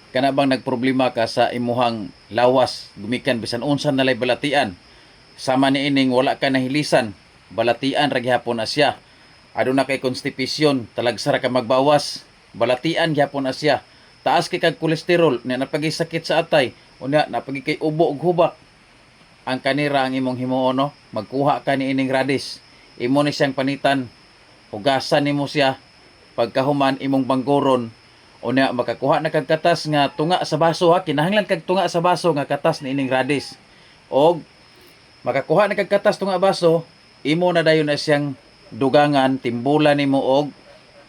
kana bang nagproblema ka sa imuhang lawas gumikan bisan unsa nalay balatian, sama ni ining wala ka nahilisan, balatian ra gihapon na siya. Aduna kay konstipisyon, talagsara ka magbawas, balatian gihapon na siya. Taas kay kag kolesterol, na napagi sakit sa atay, unya napagi kay ubo ug hubak. Ang kanira ang imong himuon no, magkuha ka ni ining radis. Imo ni siyang panitan, hugasan nimo siya, pagkahuman imong banggoron, unya makakuha na kag katas nga tunga sa baso ha, kinahanglan kag tunga sa baso nga katas ni ining radis. Og makakuha na kag katas tunga baso, imo na dayon na siyang dugangan, timbulan nimo og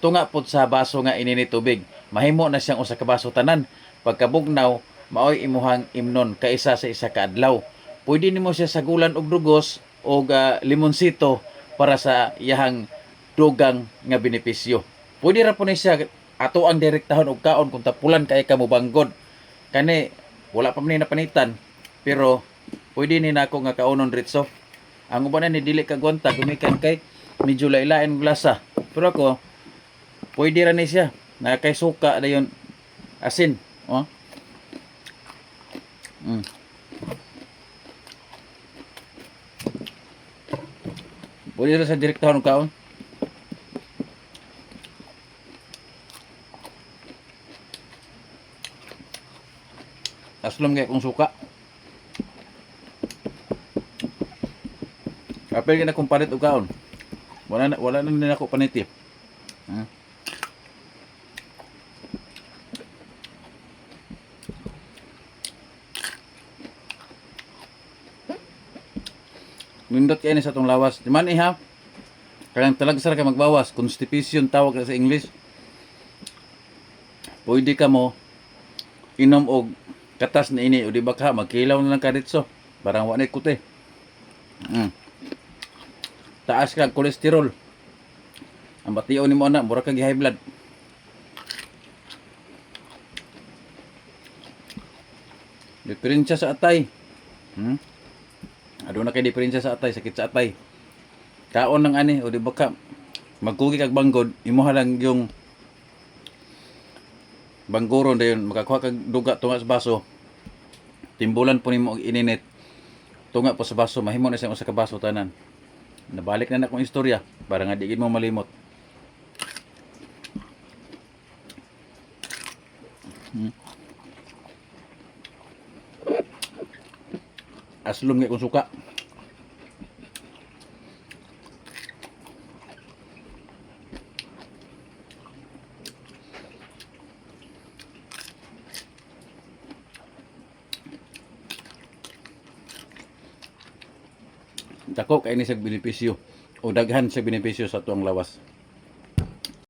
tunga pud sa baso nga ininit tubig. Mahimo na siyang usa ka baso tanan. Pagkabugnaw, maoy imuhang imnon kaisa sa isa ka adlaw. Pwede nimo siya sagulan og dugos o limonsito para sa iyahang dugang nga benepisyo. Pwede ra po ni siya ato ang direktahon og kaon kung tapulan kay ka mo banggod. Kani wala pa man ni napanitan pero pwede ni nako nga kaonon diretso. Ang uban ni dili ka gwanta gumikan kay medyo lailain og lasa. Pero ako pwede ra ni siya na kay suka dayon asin, oh. Pwede ra sa direktahon og kaon. Aslom kay kung suka. Kapil na kung palit og kaon. Wala na din ako paniti. Nindot kayo ni sa itong lawas. Di man iha. Kaya talagsara ka magbawas. Constipation tawag na sa English. Pwede ka mo inom og katas na ini. O di ba ka magkilaw na lang karitso. Barang wanay kuti. Taas ka kolesterol. Ang batiyo ni mo na. Mura ka high blood. Diferensya sa atay. Ado na kay diferensya sa atay, sakit sa atay. Kaon ng ani o di ba ka magkugi kag banggod, imuha lang yung banggoron dayon makakuha kag duga tunga sa baso. Timbulan po nimo og ininit. Tunga po sa baso, mahimo na siya usa ka baso tanan. Nabalik na akong istorya para nga di gid mo malimot. Aslom kay kung suka. Dako kay ni sa benepisyo o daghan sa benepisyo sa tuang lawas.